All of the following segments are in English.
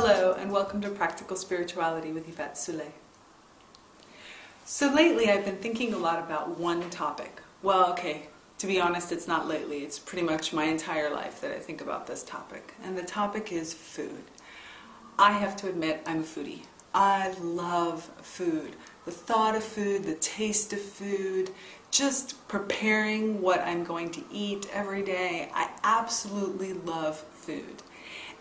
Hello and welcome to Practical Spirituality with Yvette. So lately I've been thinking a lot about one topic. Well, okay, to be honest, it's not lately. It's pretty much my entire life that I think about this topic. And the topic is food. I have to admit I'm a foodie. I love food. The thought of food, the taste of food, just preparing what I'm going to eat every day. I absolutely love food.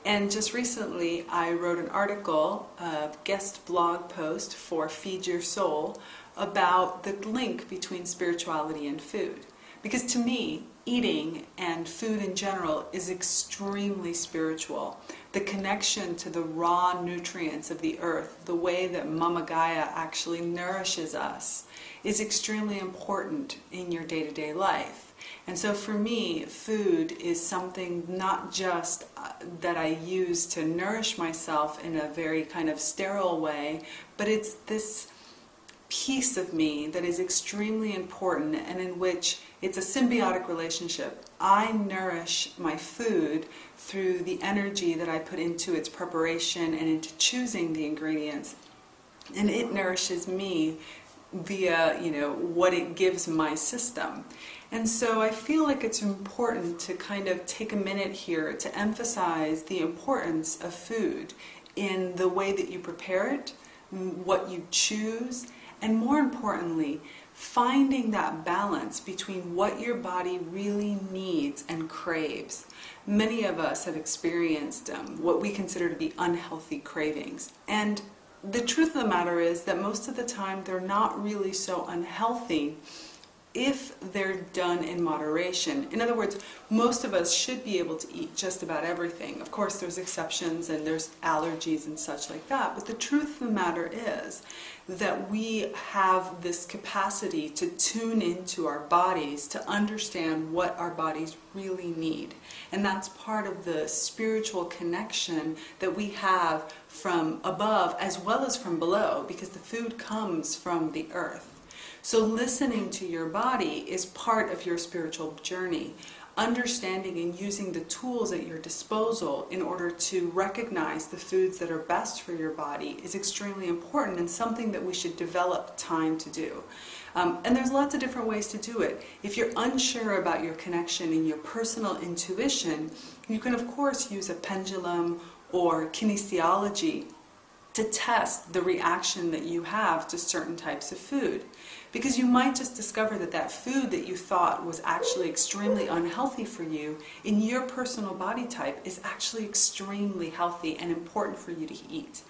And just recently I wrote an article, a guest blog post for Feed Your Soul about the link between spirituality and food. Because to me, eating and food in general is extremely spiritual. The connection to the raw nutrients of the earth, the way that Mama Gaia actually nourishes us, is extremely important in your day-to-day life. And so for me, food is something not just that I use to nourish myself in a very kind of sterile way, but it's this piece of me that is extremely important and in which it's a symbiotic relationship. I nourish my food through the energy that I put into its preparation and into choosing the ingredients, and it nourishes me via, what it gives my system. And so I feel like it's important to kind of take a minute here to emphasize the importance of food in the way that you prepare it, what you choose, and more importantly, finding that balance between what your body really needs and craves. Many of us have experienced what we consider to be unhealthy cravings. And the truth of the matter is that most of the time they're not really so unhealthy if they're done in moderation. In other words, most of us should be able to eat just about everything. Of course, there's exceptions and there's allergies and such like that, but the truth of the matter is that we have this capacity to tune into our bodies, to understand what our bodies really need. And that's part of the spiritual connection that we have from above as well as from below, because the food comes from the earth. So listening to your body is part of your spiritual journey. Understanding and using the tools at your disposal in order to recognize the foods that are best for your body is extremely important and something that we should develop time to do. And there's lots of different ways to do it. If you're unsure about your connection and your personal intuition, you can of course use a pendulum or kinesiology to test the reaction that you have to certain types of food. Because you might just discover that that food that you thought was actually extremely unhealthy for you, in your personal body type, is actually extremely healthy and important for you to eat.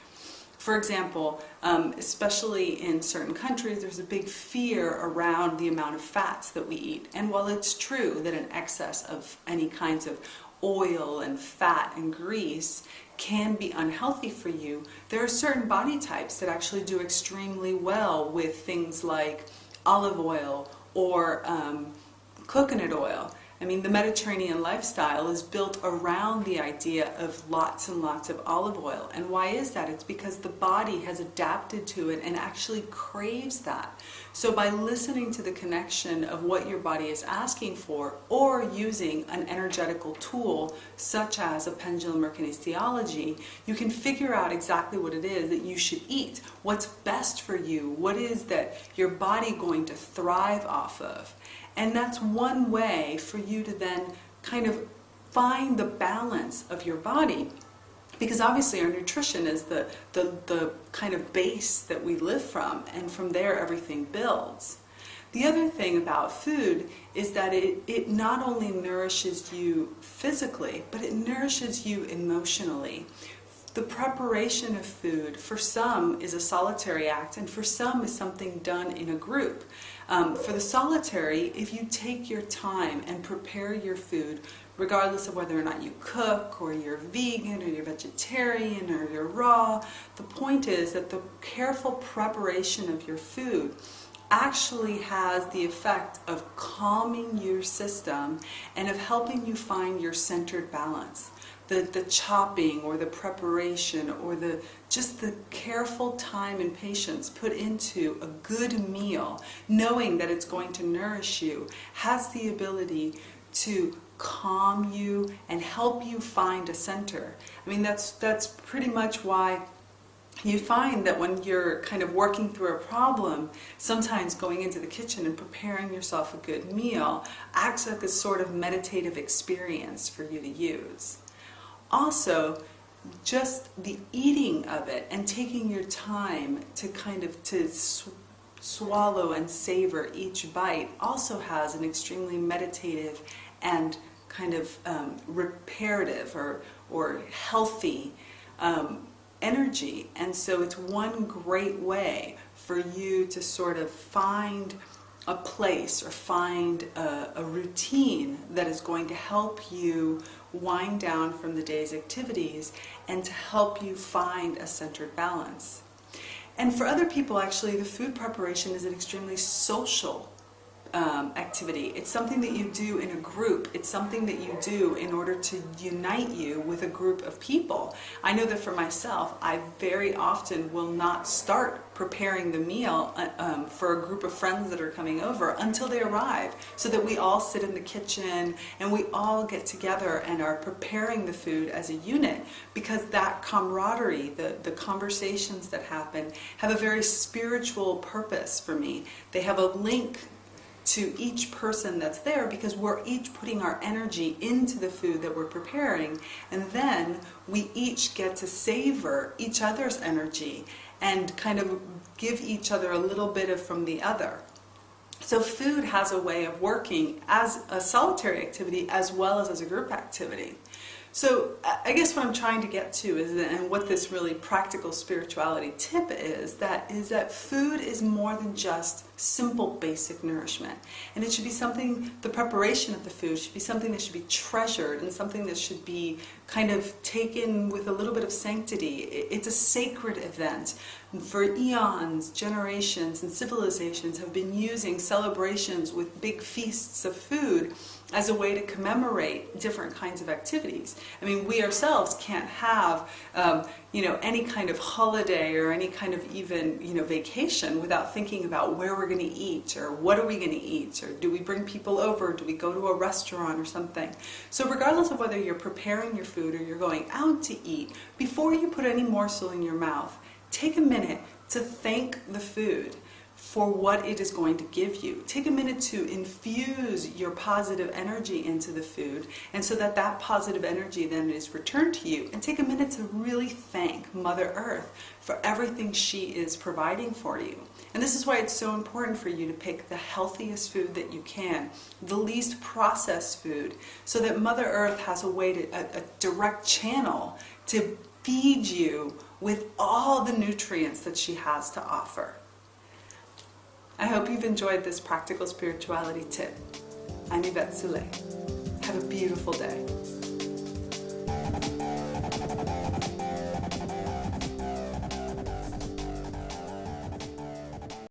For example, especially in certain countries, there's a big fear around the amount of fats that we eat. And while it's true that an excess of any kinds of oil and fat and grease can be unhealthy for you, there are certain body types that actually do extremely well with things like olive oil or coconut oil. I mean, the Mediterranean lifestyle is built around the idea of lots and lots of olive oil. And why is that? It's because the body has adapted to it and actually craves that. So by listening to the connection of what your body is asking for, or using an energetical tool such as a pendulum or kinesiology, you can figure out exactly what it is that you should eat, what's best for you, what is that your body going to thrive off of. And that's one way for you to then kind of find the balance of your body. Because obviously our nutrition is the kind of base that we live from, and from there everything builds. The other thing about food is that it not only nourishes you physically, but it nourishes you emotionally. The preparation of food for some is a solitary act, and for some is something done in a group. For the solitary, if you take your time and prepare your food, regardless of whether or not you cook, or you're vegan, or you're vegetarian, or you're raw, the point is that the careful preparation of your food actually has the effect of calming your system and of helping you find your centered balance. The chopping or the preparation or just the careful time and patience put into a good meal, knowing that it's going to nourish you, has the ability to calm you, and help you find a center. I mean, that's pretty much why you find that when you're kind of working through a problem, sometimes going into the kitchen and preparing yourself a good meal acts like a sort of meditative experience for you to use. Also, just the eating of it and taking your time to kind of swallow and savor each bite also has an extremely meditative and kind of reparative or healthy energy. And so it's one great way for you to sort of find a place or find a routine that is going to help you wind down from the day's activities and to help you find a centered balance. And for other people, actually, the food preparation is an extremely social activity. It's something that you do in a group. It's something that you do in order to unite you with a group of people. I know that for myself, I very often will not start preparing the meal for a group of friends that are coming over until they arrive, so that we all sit in the kitchen and we all get together and are preparing the food as a unit, because that camaraderie, the conversations that happen, have a very spiritual purpose for me. They have a link to each person that's there, because we're each putting our energy into the food that we're preparing, and then we each get to savor each other's energy and kind of give each other a little bit of from the other. So food has a way of working as a solitary activity as well as a group activity. So I guess what I'm trying to get to is, and what this really practical spirituality tip is that food is more than just simple basic nourishment. And it should be something, the preparation of the food should be something that should be treasured and something that should be kind of taken with a little bit of sanctity. It's a sacred event. For eons, generations, and civilizations have been using celebrations with big feasts of food as a way to commemorate different kinds of activities. I mean, we ourselves can't have, any kind of holiday or any kind of even, vacation without thinking about where we're going to eat, or what are we going to eat, or do we bring people over, do we go to a restaurant or something. So regardless of whether you're preparing your food or you're going out to eat, before you put any morsel in your mouth, take a minute to thank the food for what it is going to give you. Take a minute to infuse your positive energy into the food, and so that that positive energy then is returned to you. And take a minute to really thank Mother Earth for everything she is providing for you. And this is why it's so important for you to pick the healthiest food that you can, the least processed food, so that Mother Earth has a way to, a direct channel to feed you with all the nutrients that she has to offer. I hope you've enjoyed this practical spirituality tip. I'm Yvette. Have a beautiful day.